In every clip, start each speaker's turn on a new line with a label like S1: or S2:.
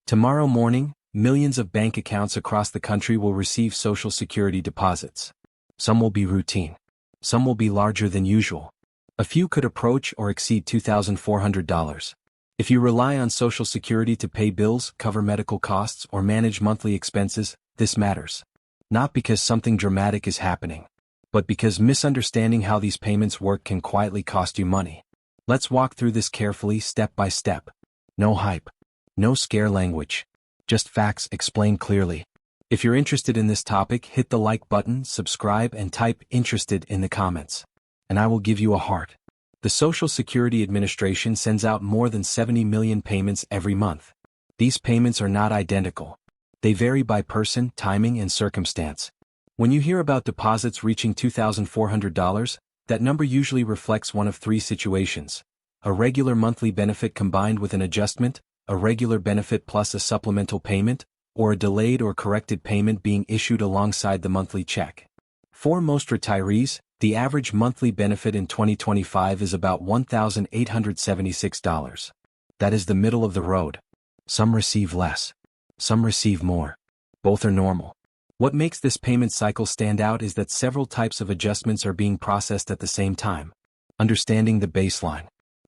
S1: Tomorrow morning, millions of bank accounts across the country will receive Social Security deposits. Some will be routine. Some will be larger than usual. A few could approach or exceed $2,400. If you rely on Social Security to pay bills, cover medical costs, or manage monthly expenses, this matters. Not because something dramatic is happening, but because misunderstanding how these payments work can quietly cost you money. Let's walk through this carefully, step by step. No hype. No scare language. Just facts explained clearly. If you're interested in this topic, hit the like button, subscribe, and type "interested" in the comments. And I will give you a heart. The Social Security Administration sends out more than 70 million payments every month. These payments are not identical. They vary by person, timing, and circumstance. When you hear about deposits reaching $2,400, that number usually reflects one of three situations: a regular monthly benefit combined with an adjustment, a regular benefit plus a supplemental payment, or a delayed or corrected payment being issued alongside the monthly check. For most retirees, the average monthly benefit in 2025 is about $1,876. That is the middle of the road. Some receive less. Some receive more. Both are normal. What makes this payment cycle stand out is that several types of adjustments are being processed at the same time. Understanding the baseline.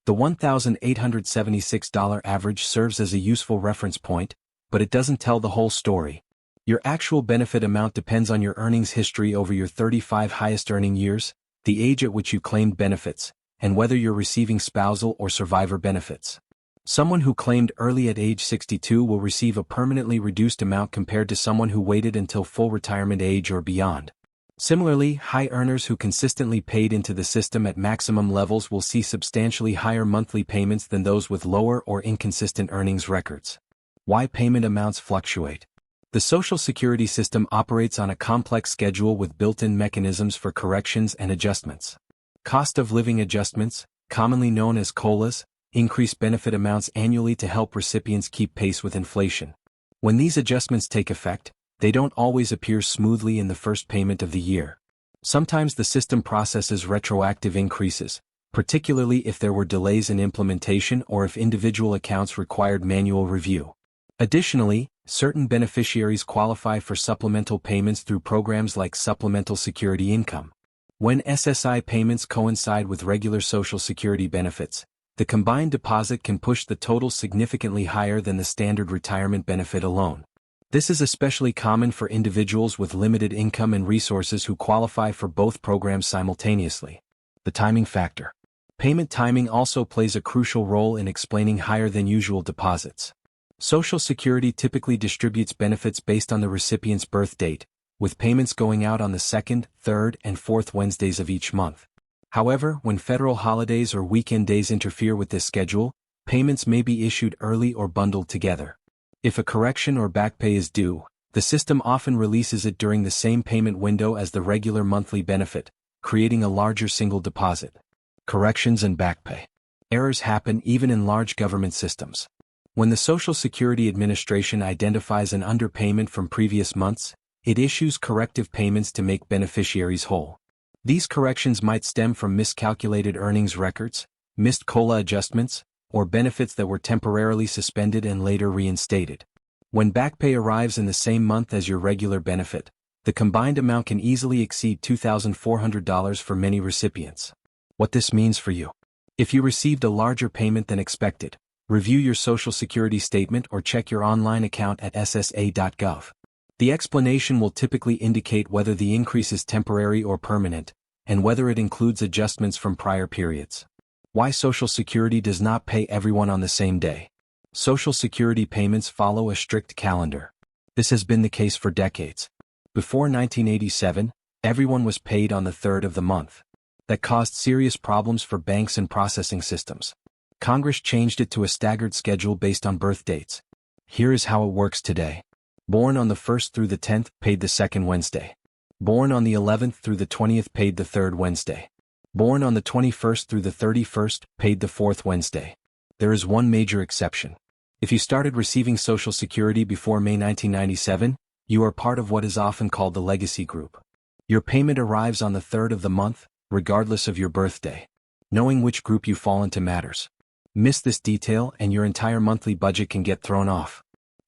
S1: The $1,876 average serves as a useful reference point, but it doesn't tell the whole story. Your actual benefit amount depends on your earnings history over your 35 highest earning years, the age at which you claimed benefits, and whether you're receiving spousal or survivor benefits. Someone who claimed early at age 62 will receive a permanently reduced amount compared to someone who waited until full retirement age or beyond. Similarly, high earners who consistently paid into the system at maximum levels will see substantially higher monthly payments than those with lower or inconsistent earnings records. Why payment amounts fluctuate? The Social Security system operates on a complex schedule with built-in mechanisms for corrections and adjustments. Cost of living adjustments, commonly known as COLAs, increase benefit amounts annually to help recipients keep pace with inflation. When these adjustments take effect, they don't always appear smoothly in the first payment of the year. Sometimes the system processes retroactive increases, particularly if there were delays in implementation or if individual accounts required manual review. Additionally, certain beneficiaries qualify for supplemental payments through programs like Supplemental Security Income. When SSI payments coincide with regular Social Security benefits, the combined deposit can push the total significantly higher than the standard retirement benefit alone. This is especially common for individuals with limited income and resources who qualify for both programs simultaneously. The timing factor. Payment timing also plays a crucial role in explaining higher than usual deposits. Social Security typically distributes benefits based on the recipient's birth date, with payments going out on the second, third, and fourth Wednesdays of each month. However, when federal holidays or weekend days interfere with this schedule, payments may be issued early or bundled together. If a correction or back pay is due, the system often releases it during the same payment window as the regular monthly benefit, creating a larger single deposit. Corrections and back pay. Errors happen even in large government systems. When the Social Security Administration identifies an underpayment from previous months, it issues corrective payments to make beneficiaries whole. These corrections might stem from miscalculated earnings records, missed COLA adjustments, or benefits that were temporarily suspended and later reinstated. When back pay arrives in the same month as your regular benefit, the combined amount can easily exceed $2,400 for many recipients. What this means for you. If you received a larger payment than expected, review your Social Security statement or check your online account at ssa.gov. The explanation will typically indicate whether the increase is temporary or permanent, and whether it includes adjustments from prior periods. Why Social Security does not pay everyone on the same day. Social Security payments follow a strict calendar. This has been the case for decades. Before 1987, everyone was paid on the third of the month. That caused serious problems for banks and processing systems. Congress changed it to a staggered schedule based on birth dates. Here is how it works today. Born on the 1st through the 10th, paid the second Wednesday. Born on the 11th through the 20th, paid the third Wednesday. Born on the 21st through the 31st, paid the fourth Wednesday. There is one major exception. If you started receiving Social Security before May 1997, you are part of what is often called the legacy group. Your payment arrives on the third of the month, regardless of your birthday. Knowing which group you fall into matters. Miss this detail and your entire monthly budget can get thrown off.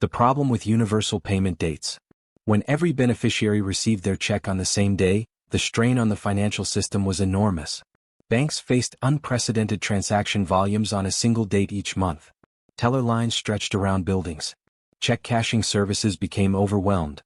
S1: The problem with universal payment dates. When every beneficiary received their check on the same day, the strain on the financial system was enormous. Banks faced unprecedented transaction volumes on a single date each month. Teller lines stretched around buildings. Check cashing services became overwhelmed.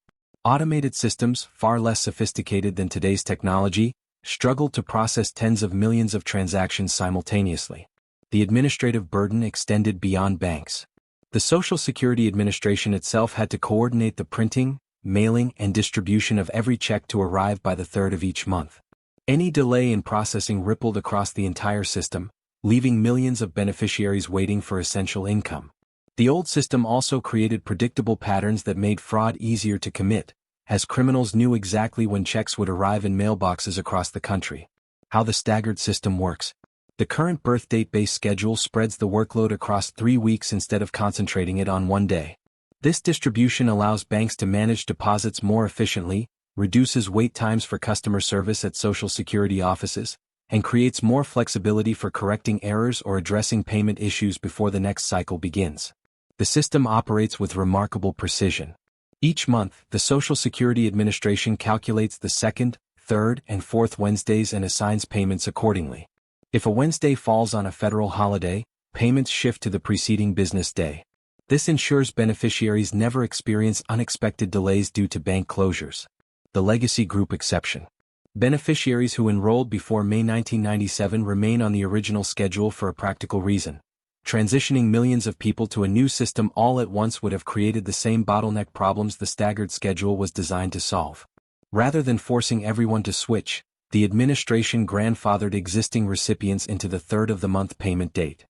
S1: Automated systems, far less sophisticated than today's technology, struggled to process tens of millions of transactions simultaneously. The administrative burden extended beyond banks. The Social Security Administration itself had to coordinate the printing, mailing, and distribution of every check to arrive by the 3rd of each month. Any delay in processing rippled across the entire system, leaving millions of beneficiaries waiting for essential income. The old system also created predictable patterns that made fraud easier to commit, as criminals knew exactly when checks would arrive in mailboxes across the country. How the staggered system works. The current birth date-based schedule spreads the workload across 3 weeks instead of concentrating it on one day. This distribution allows banks to manage deposits more efficiently, reduces wait times for customer service at Social Security offices, and creates more flexibility for correcting errors or addressing payment issues before the next cycle begins. The system operates with remarkable precision. Each month, the Social Security Administration calculates the 2nd, 3rd, and 4th Wednesdays and assigns payments accordingly. If a Wednesday falls on a federal holiday, payments shift to the preceding business day. This ensures beneficiaries never experience unexpected delays due to bank closures. The legacy group exception. Beneficiaries who enrolled before May 1997 remain on the original schedule for a practical reason. Transitioning millions of people to a new system all at once would have created the same bottleneck problems the staggered schedule was designed to solve. Rather than forcing everyone to switch, the administration grandfathered existing recipients into the 3rd of the month payment date.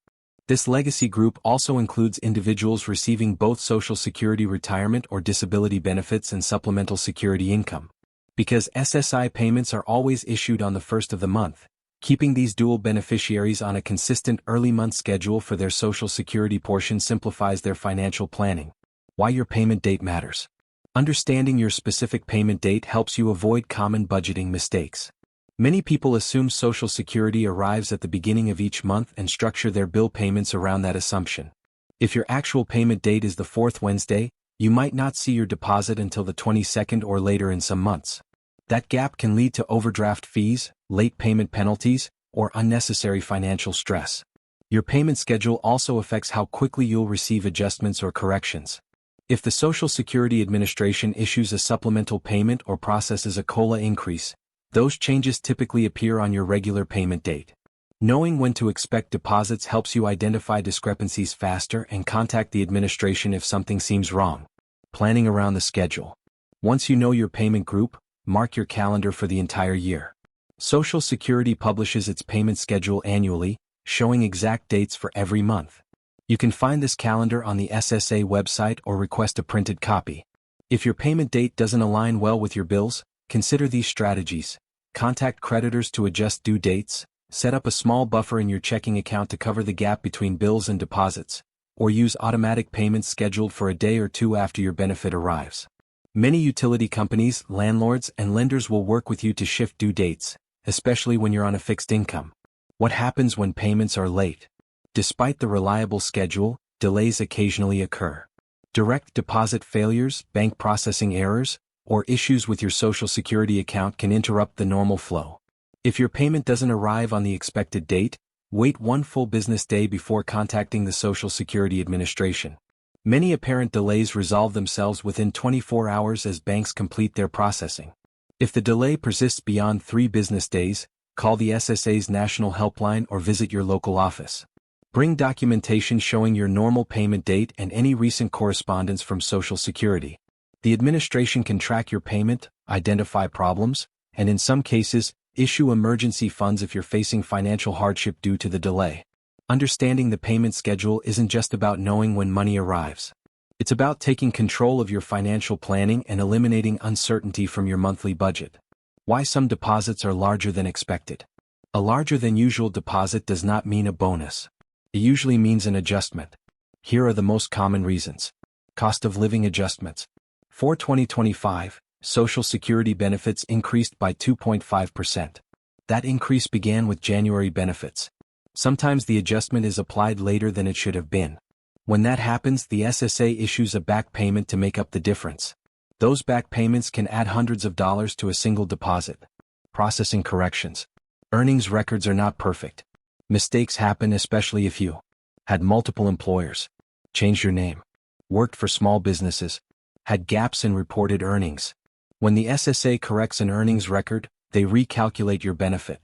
S1: This legacy group also includes individuals receiving both Social Security retirement or disability benefits and supplemental security income. Because SSI payments are always issued on the 1st of the month, keeping these dual beneficiaries on a consistent early month schedule for their Social Security portion simplifies their financial planning. Why your payment date matters. Understanding your specific payment date helps you avoid common budgeting mistakes. Many people assume Social Security arrives at the beginning of each month and structure their bill payments around that assumption. If your actual payment date is the 4th Wednesday, you might not see your deposit until the 22nd or later in some months. That gap can lead to overdraft fees, late payment penalties, or unnecessary financial stress. Your payment schedule also affects how quickly you'll receive adjustments or corrections. If the Social Security Administration issues a supplemental payment or processes a COLA increase, those changes typically appear on your regular payment date. Knowing when to expect deposits helps you identify discrepancies faster and contact the administration if something seems wrong. Planning around the schedule. Once you know your payment group, mark your calendar for the entire year. Social Security publishes its payment schedule annually, showing exact dates for every month. You can find this calendar on the SSA website or request a printed copy. If your payment date doesn't align well with your bills, consider these strategies. Contact creditors to adjust due dates, set up a small buffer in your checking account to cover the gap between bills and deposits, or use automatic payments scheduled for a day or two after your benefit arrives. Many utility companies, landlords, and lenders will work with you to shift due dates, especially when you're on a fixed income. What happens when payments are late? Despite the reliable schedule, delays occasionally occur. Direct deposit failures, bank processing errors, or issues with your Social Security account can interrupt the normal flow. If your payment doesn't arrive on the expected date, wait one full business day before contacting the Social Security Administration. Many apparent delays resolve themselves within 24 hours as banks complete their processing. If the delay persists beyond 3 business days, call the SSA's National Helpline or visit your local office. Bring documentation showing your normal payment date and any recent correspondence from Social Security. The administration can track your payment, identify problems, and in some cases, issue emergency funds if you're facing financial hardship due to the delay. Understanding the payment schedule isn't just about knowing when money arrives. It's about taking control of your financial planning and eliminating uncertainty from your monthly budget. Why some deposits are larger than expected. A larger than usual deposit does not mean a bonus. It usually means an adjustment. Here are the most common reasons. Cost of living adjustments. For 2025, Social Security benefits increased by 2.5%. That increase began with January benefits. Sometimes the adjustment is applied later than it should have been. When that happens, the SSA issues a back payment to make up the difference. Those back payments can add hundreds of dollars to a single deposit. Processing corrections. Earnings records are not perfect. Mistakes happen, especially if you had multiple employers, changed your name, worked for small businesses, had gaps in reported earnings. When the SSA corrects an earnings record, they recalculate your benefit.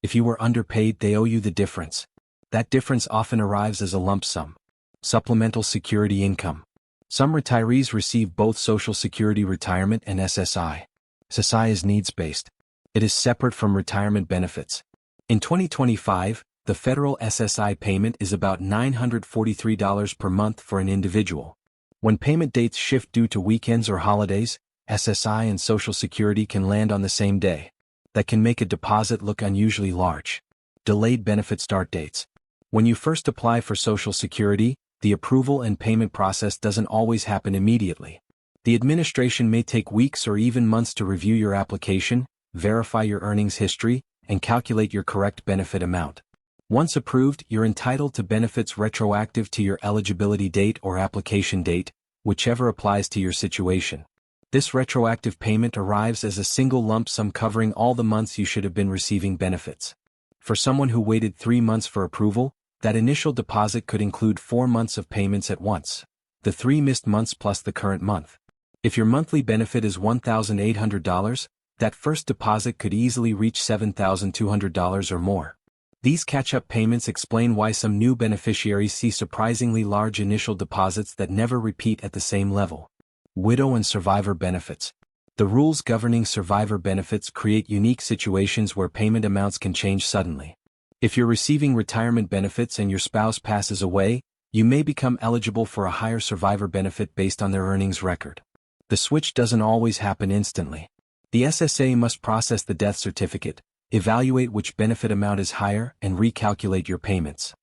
S1: If you were underpaid, they owe you the difference. That difference often arrives as a lump sum. Supplemental security income. Some retirees receive both Social Security retirement and SSI. SSI is needs-based. It is separate from retirement benefits. In 2025, the federal SSI payment is about $943 per month for an individual. When payment dates shift due to weekends or holidays, SSI and Social Security can land on the same day. That can make a deposit look unusually large. Delayed benefit start dates. When you first apply for Social Security, the approval and payment process doesn't always happen immediately. The administration may take weeks or even months to review your application, verify your earnings history, and calculate your correct benefit amount. Once approved, you're entitled to benefits retroactive to your eligibility date or application date, whichever applies to your situation. This retroactive payment arrives as a single lump sum covering all the months you should have been receiving benefits. For someone who waited 3 months for approval, that initial deposit could include 4 months of payments at once, the 3 missed months plus the current month. If your monthly benefit is $1,800, that first deposit could easily reach $7,200 or more. These catch-up payments explain why some new beneficiaries see surprisingly large initial deposits that never repeat at the same level. Widow and survivor benefits. The rules governing survivor benefits create unique situations where payment amounts can change suddenly. If you're receiving retirement benefits and your spouse passes away, you may become eligible for a higher survivor benefit based on their earnings record. The switch doesn't always happen instantly. The SSA must process the death certificate, evaluate which benefit amount is higher, and recalculate your payments.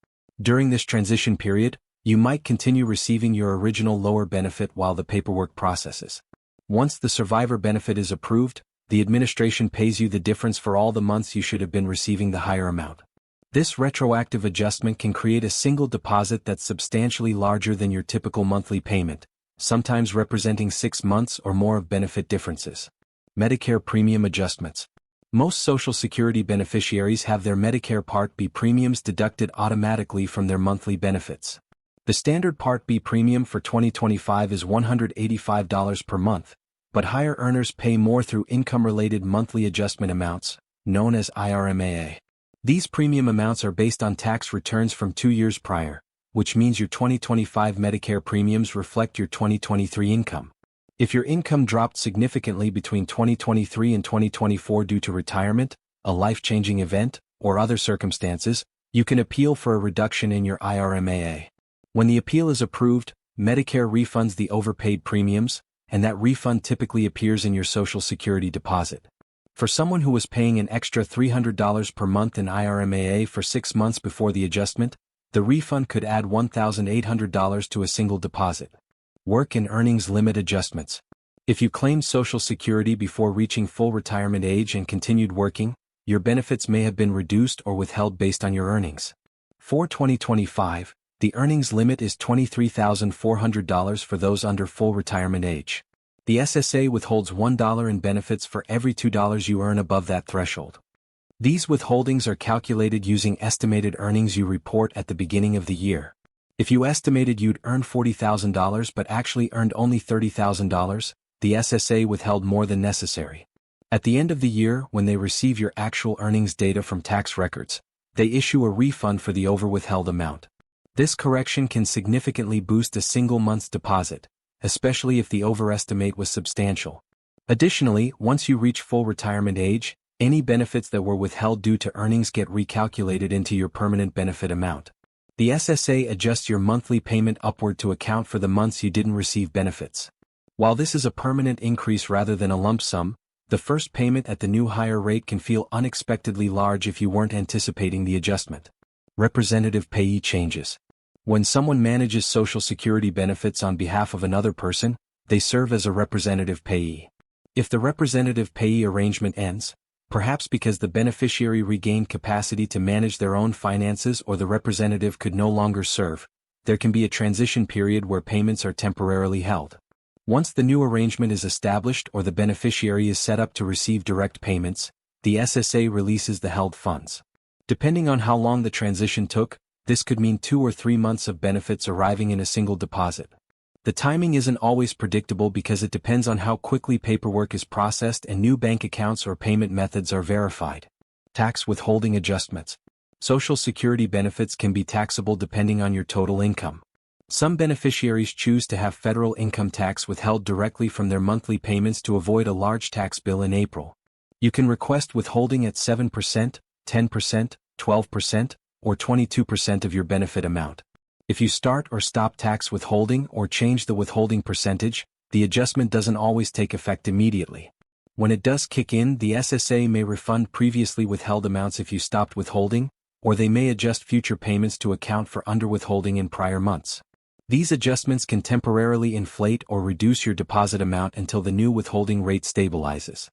S1: During this transition period, you might continue receiving your original lower benefit while the paperwork processes. Once the survivor benefit is approved, the administration pays you the difference for all the months you should have been receiving the higher amount. This retroactive adjustment can create a single deposit that's substantially larger than your typical monthly payment, sometimes representing 6 months or more of benefit differences. Medicare premium adjustments. Most Social Security beneficiaries have their Medicare Part B premiums deducted automatically from their monthly benefits. The standard Part B premium for 2025 is $185 per month, but higher earners pay more through income-related monthly adjustment amounts, known as IRMAA. These premium amounts are based on tax returns from 2 years prior, which means your 2025 Medicare premiums reflect your 2023 income. If your income dropped significantly between 2023 and 2024 due to retirement, a life-changing event, or other circumstances, you can appeal for a reduction in your IRMAA. When the appeal is approved, Medicare refunds the overpaid premiums, and that refund typically appears in your Social Security deposit. For someone who was paying an extra $300 per month in IRMAA for 6 months before the adjustment, the refund could add $1,800 to a single deposit. Work and earnings limit adjustments. If you claimed Social Security before reaching full retirement age and continued working, your benefits may have been reduced or withheld based on your earnings. For 2025, the earnings limit is $23,400 for those under full retirement age. The SSA withholds $1 in benefits for every $2 you earn above that threshold. These withholdings are calculated using estimated earnings you report at the beginning of the year. If you estimated you'd earn $40,000 but actually earned only $30,000, the SSA withheld more than necessary. At the end of the year, when they receive your actual earnings data from tax records, they issue a refund for the over-withheld amount. This correction can significantly boost a single month's deposit, especially if the overestimate was substantial. Additionally, once you reach full retirement age, any benefits that were withheld due to earnings get recalculated into your permanent benefit amount. The SSA adjusts your monthly payment upward to account for the months you didn't receive benefits. While this is a permanent increase rather than a lump sum, the first payment at the new higher rate can feel unexpectedly large if you weren't anticipating the adjustment. Representative payee changes. When someone manages Social Security benefits on behalf of another person, they serve as a representative payee. If the representative payee arrangement ends, perhaps because the beneficiary regained capacity to manage their own finances or the representative could no longer serve, there can be a transition period where payments are temporarily held. Once the new arrangement is established or the beneficiary is set up to receive direct payments, the SSA releases the held funds. Depending on how long the transition took, this could mean 2 or 3 months of benefits arriving in a single deposit. The timing isn't always predictable because it depends on how quickly paperwork is processed and new bank accounts or payment methods are verified. Tax withholding adjustments. Social Security benefits can be taxable depending on your total income. Some beneficiaries choose to have federal income tax withheld directly from their monthly payments to avoid a large tax bill in April. You can request withholding at 7%, 10%, 12%, or 22% of your benefit amount. If you start or stop tax withholding or change the withholding percentage, the adjustment doesn't always take effect immediately. When it does kick in, the SSA may refund previously withheld amounts if you stopped withholding, or they may adjust future payments to account for underwithholding in prior months. These adjustments can temporarily inflate or reduce your deposit amount until the new withholding rate stabilizes.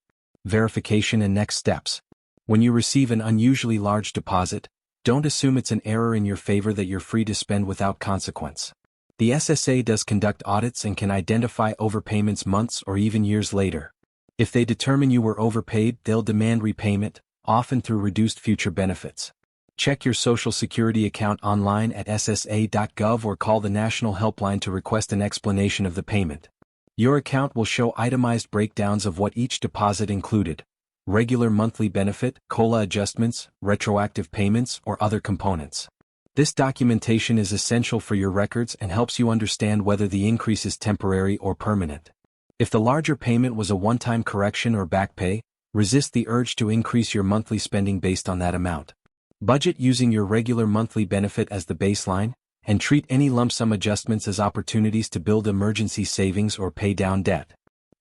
S1: Verification and next steps. When you receive an unusually large deposit, don't assume it's an error in your favor that you're free to spend without consequence. The SSA does conduct audits and can identify overpayments months or even years later. If they determine you were overpaid, they'll demand repayment, often through reduced future benefits. Check your Social Security account online at ssa.gov or call the National Helpline to request an explanation of the payment. Your account will show itemized breakdowns of what each deposit included: regular monthly benefit, COLA adjustments, retroactive payments, or other components. This documentation is essential for your records and helps you understand whether the increase is temporary or permanent. If the larger payment was a one-time correction or back pay, resist the urge to increase your monthly spending based on that amount. Budget using your regular monthly benefit as the baseline, and treat any lump sum adjustments as opportunities to build emergency savings or pay down debt.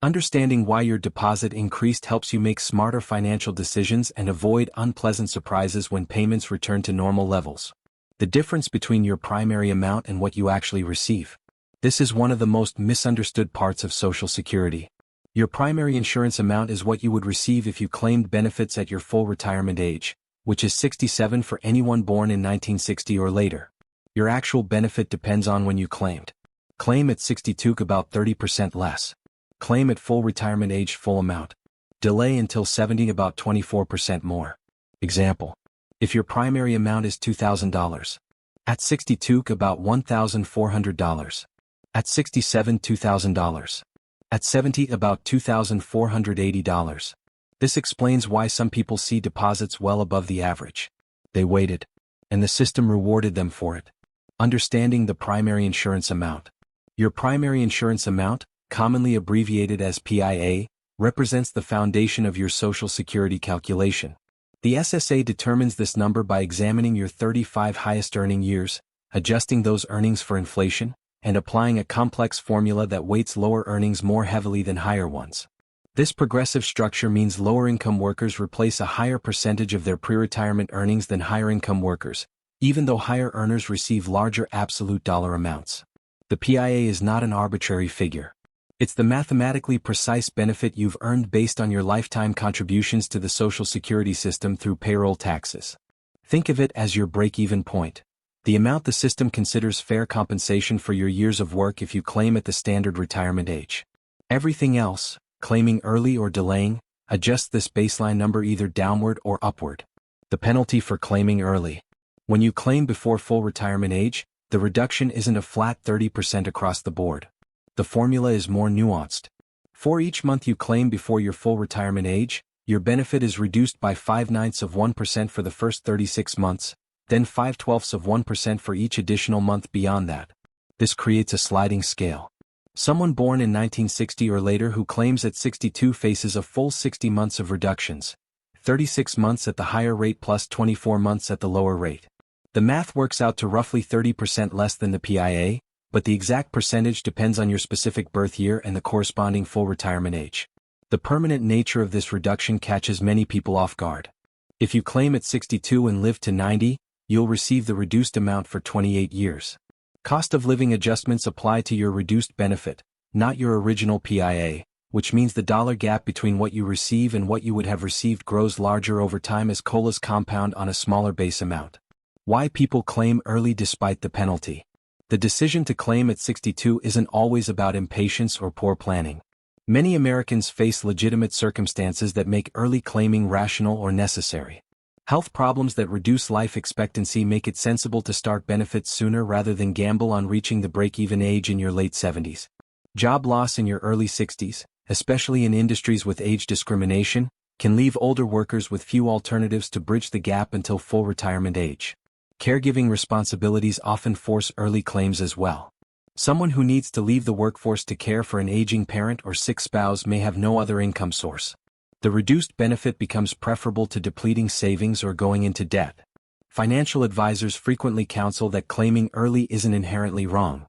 S1: Understanding why your deposit increased helps you make smarter financial decisions and avoid unpleasant surprises when payments return to normal levels. The difference between your primary amount and what you actually receive. This is one of the most misunderstood parts of Social Security. Your primary insurance amount is what you would receive if you claimed benefits at your full retirement age, which is 67 for anyone born in 1960 or later. Your actual benefit depends on when you claimed. Claim at 62, about 30% less. Claim at full retirement age, full amount. Delay until 70, about 24% more. Example: if your primary amount is $2,000. At 62, about $1,400. At 67, $2,000. At 70, about $2,480. This explains why some people see deposits well above the average. They waited, and the system rewarded them for it. Understanding the primary insurance amount. Your primary insurance amount, commonly abbreviated as PIA, represents the foundation of your Social Security calculation. The SSA determines this number by examining your 35 highest earning years, adjusting those earnings for inflation, and applying a complex formula that weights lower earnings more heavily than higher ones. This progressive structure means lower-income workers replace a higher percentage of their pre-retirement earnings than higher-income workers, even though higher earners receive larger absolute dollar amounts. The PIA is not an arbitrary figure. It's the mathematically precise benefit you've earned based on your lifetime contributions to the Social Security system through payroll taxes. Think of it as your break-even point, the amount the system considers fair compensation for your years of work if you claim at the standard retirement age. Everything else, claiming early or delaying, adjusts this baseline number either downward or upward. The penalty for claiming early. When you claim before full retirement age, the reduction isn't a flat 30% across the board. The formula is more nuanced. For each month you claim before your full retirement age, your benefit is reduced by 0.5% for the first 36 months, then 0.5% for each additional month beyond that. This creates a sliding scale. Someone born in 1960 or later who claims at 62 faces a full 60 months of reductions, 36 months at the higher rate plus 24 months at the lower rate. The math works out to roughly 30% less than the PIA, but the exact percentage depends on your specific birth year and the corresponding full retirement age. The permanent nature of this reduction catches many people off guard. If you claim at 62 and live to 90, you'll receive the reduced amount for 28 years. Cost of living adjustments apply to your reduced benefit, not your original PIA, which means the dollar gap between what you receive and what you would have received grows larger over time as COLAs compound on a smaller base amount. Why people claim early despite the penalty. The decision to claim at 62 isn't always about impatience or poor planning. Many Americans face legitimate circumstances that make early claiming rational or necessary. Health problems that reduce life expectancy make it sensible to start benefits sooner rather than gamble on reaching the break-even age in your late 70s. Job loss in your early 60s, especially in industries with age discrimination, can leave older workers with few alternatives to bridge the gap until full retirement age. Caregiving responsibilities often force early claims as well. Someone who needs to leave the workforce to care for an aging parent or sick spouse may have no other income source. The reduced benefit becomes preferable to depleting savings or going into debt. Financial advisors frequently counsel that claiming early isn't inherently wrong.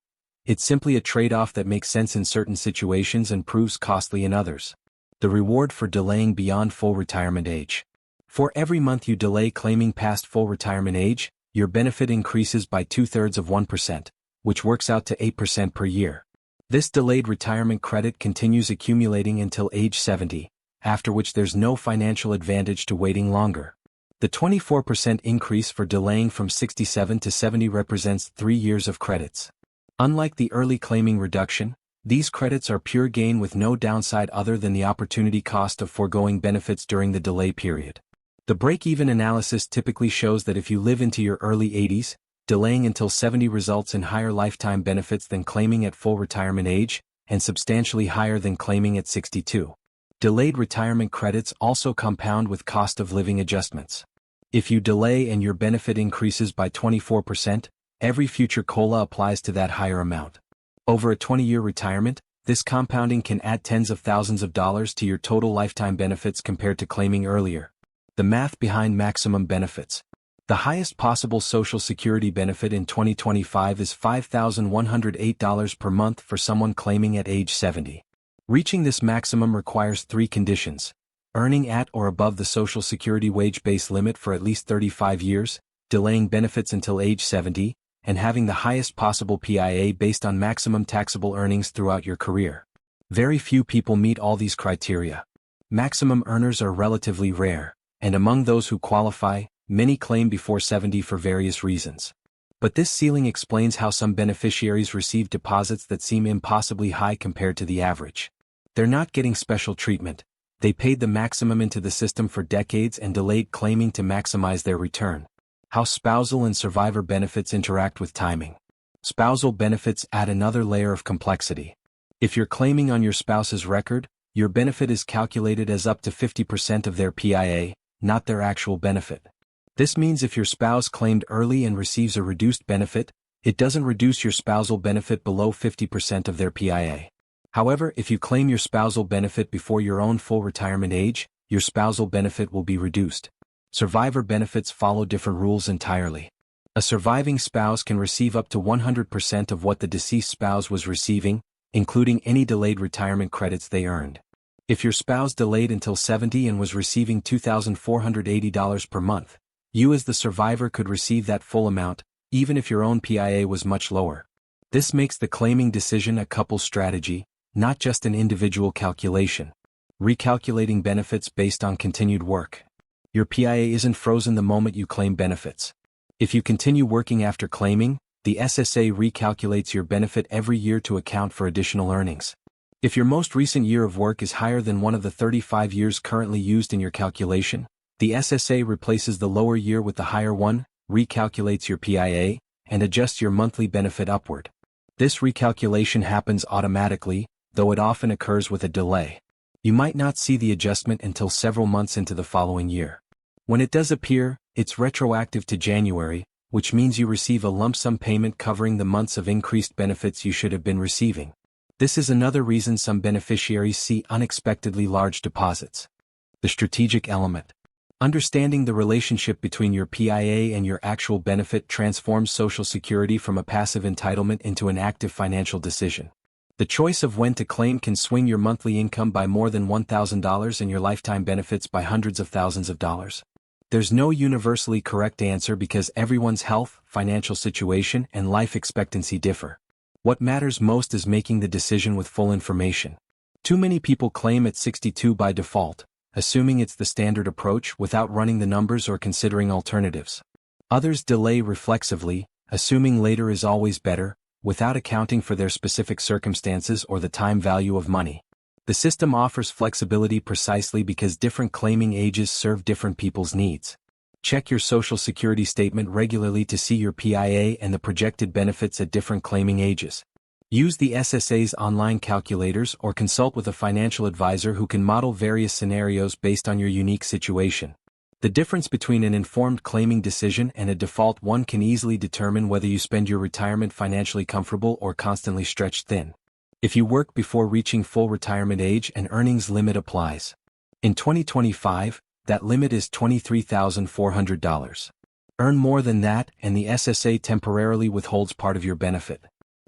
S1: It's simply a trade-off that makes sense in certain situations and proves costly in others. The reward for delaying beyond full retirement age. For every month you delay claiming past full retirement age, your benefit increases by 0.2%, which works out to 8% per year. This delayed retirement credit continues accumulating until age 70, after which there's no financial advantage to waiting longer. The 24% increase for delaying from 67 to 70 represents 3 years of credits. Unlike the early claiming reduction, these credits are pure gain with no downside other than the opportunity cost of foregoing benefits during the delay period. The break-even analysis typically shows that if you live into your early 80s, delaying until 70 results in higher lifetime benefits than claiming at full retirement age, and substantially higher than claiming at 62. Delayed retirement credits also compound with cost of living adjustments. If you delay and your benefit increases by 24%, every future COLA applies to that higher amount. Over a 20-year retirement, this compounding can add tens of thousands of dollars to your total lifetime benefits compared to claiming earlier. The math behind maximum benefits. The highest possible Social Security benefit in 2025 is $5,108 per month for someone claiming at age 70. Reaching this maximum requires 3 conditions: earning at or above the Social Security wage base limit for at least 35 years, delaying benefits until age 70, and having the highest possible PIA based on maximum taxable earnings throughout your career. Very few people meet all these criteria. Maximum earners are relatively rare, and among those who qualify, many claim before 70 for various reasons. But this ceiling explains how some beneficiaries receive deposits that seem impossibly high compared to the average. They're not getting special treatment. They paid the maximum into the system for decades and delayed claiming to maximize their return. How spousal and survivor benefits interact with timing. Spousal benefits add another layer of complexity. If you're claiming on your spouse's record, your benefit is calculated as up to 50% of their PIA, not their actual benefit. This means if your spouse claimed early and receives a reduced benefit, it doesn't reduce your spousal benefit below 50% of their PIA. However, if you claim your spousal benefit before your own full retirement age, your spousal benefit will be reduced. Survivor benefits follow different rules entirely. A surviving spouse can receive up to 100% of what the deceased spouse was receiving, including any delayed retirement credits they earned. If your spouse delayed until 70 and was receiving $2,480 per month, you as the survivor could receive that full amount, even if your own PIA was much lower. This makes the claiming decision a couple's strategy, not just an individual calculation. Recalculating benefits based on continued work. Your PIA isn't frozen the moment you claim benefits. If you continue working after claiming, the SSA recalculates your benefit every year to account for additional earnings. If your most recent year of work is higher than one of the 35 years currently used in your calculation, the SSA replaces the lower year with the higher one, recalculates your PIA, and adjusts your monthly benefit upward. This recalculation happens automatically, though it often occurs with a delay. You might not see the adjustment until several months into the following year. When it does appear, it's retroactive to January, which means you receive a lump sum payment covering the months of increased benefits you should have been receiving. This is another reason some beneficiaries see unexpectedly large deposits. The strategic element. Understanding the relationship between your PIA and your actual benefit transforms Social Security from a passive entitlement into an active financial decision. The choice of when to claim can swing your monthly income by more than $1,000 and your lifetime benefits by hundreds of thousands of dollars. There's no universally correct answer because everyone's health, financial situation, and life expectancy differ. What matters most is making the decision with full information. Too many people claim at 62 by default, assuming it's the standard approach without running the numbers or considering alternatives. Others delay reflexively, assuming later is always better, without accounting for their specific circumstances or the time value of money. The system offers flexibility precisely because different claiming ages serve different people's needs. Check your Social Security statement regularly to see your PIA and the projected benefits at different claiming ages. Use the SSA's online calculators or consult with a financial advisor who can model various scenarios based on your unique situation. The difference between an informed claiming decision and a default one can easily determine whether you spend your retirement financially comfortable or constantly stretched thin. If you work before reaching full retirement age, an earnings limit applies. In 2025, that limit is $23,400. Earn more than that, and the SSA temporarily withholds part of your benefit.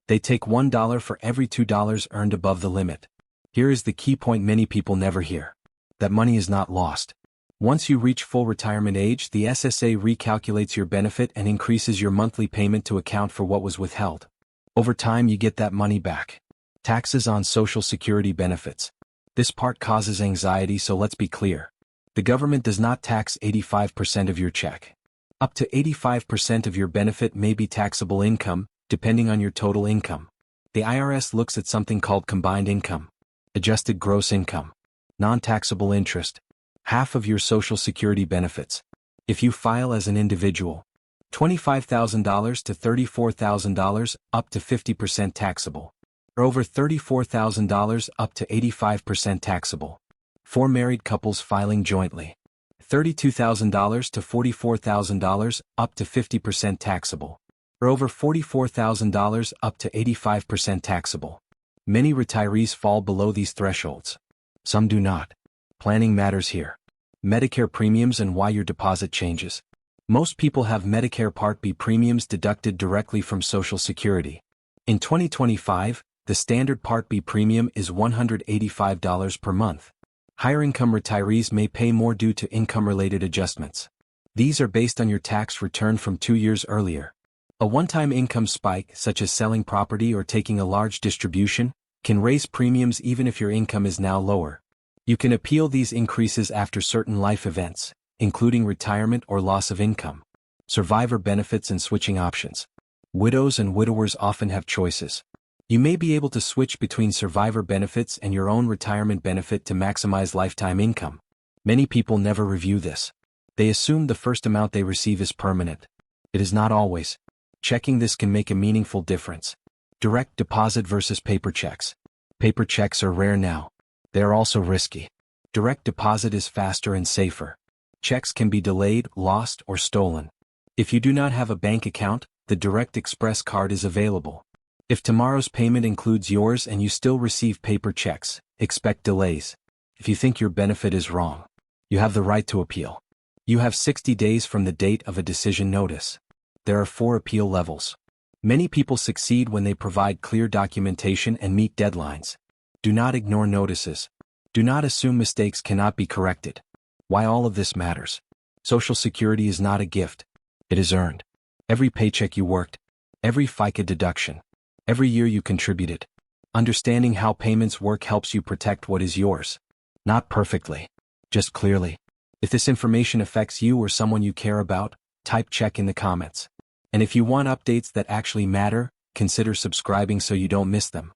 S1: They take $1 for every $2 earned above the limit. Here is the key point many people never hear. That money is not lost. Once you reach full retirement age, the SSA recalculates your benefit and increases your monthly payment to account for what was withheld. Over time, you get that money back. Taxes on Social Security benefits. This part causes anxiety, so let's be clear. The government does not tax 85% of your check. Up to 85% of your benefit may be taxable income, depending on your total income. The IRS looks at something called combined income, adjusted gross income, non-taxable interest, half of your Social Security benefits. If you file as an individual, $25,000 to $34,000 up to 50% taxable, or over $34,000 up to 85% taxable. For married couples filing jointly, $32,000 to $44,000 up to 50% taxable, or over $44,000 up to 85% taxable. Many retirees fall below these thresholds. Some do not. Planning matters here. Medicare premiums and why your deposit changes. Most people have Medicare Part B premiums deducted directly from Social Security. In 2025, the standard Part B premium is $185 per month. Higher income retirees may pay more due to income-related adjustments. These are based on your tax return from 2 years earlier. A one-time income spike, such as selling property or taking a large distribution, can raise premiums even if your income is now lower. You can appeal these increases after certain life events, including retirement or loss of income. Survivor benefits and switching options. Widows and widowers often have choices. You may be able to switch between survivor benefits and your own retirement benefit to maximize lifetime income. Many people never review this. They assume the first amount they receive is permanent. It is not always. Checking this can make a meaningful difference. Direct deposit versus paper checks. Paper checks are rare now. They are also risky. Direct deposit is faster and safer. Checks can be delayed, lost, or stolen. If you do not have a bank account, the Direct Express card is available. If tomorrow's payment includes yours and you still receive paper checks, expect delays. If you think your benefit is wrong, you have the right to appeal. You have 60 days from the date of a decision notice. There are 4 appeal levels. Many people succeed when they provide clear documentation and meet deadlines. Do not ignore notices. Do not assume mistakes cannot be corrected. Why all of this matters. Social Security is not a gift. It is earned. Every paycheck you worked, every FICA deduction, every year you contributed. Understanding how payments work helps you protect what is yours. Not perfectly, just clearly. If this information affects you or someone you care about, type check in the comments. And if you want updates that actually matter, consider subscribing so you don't miss them.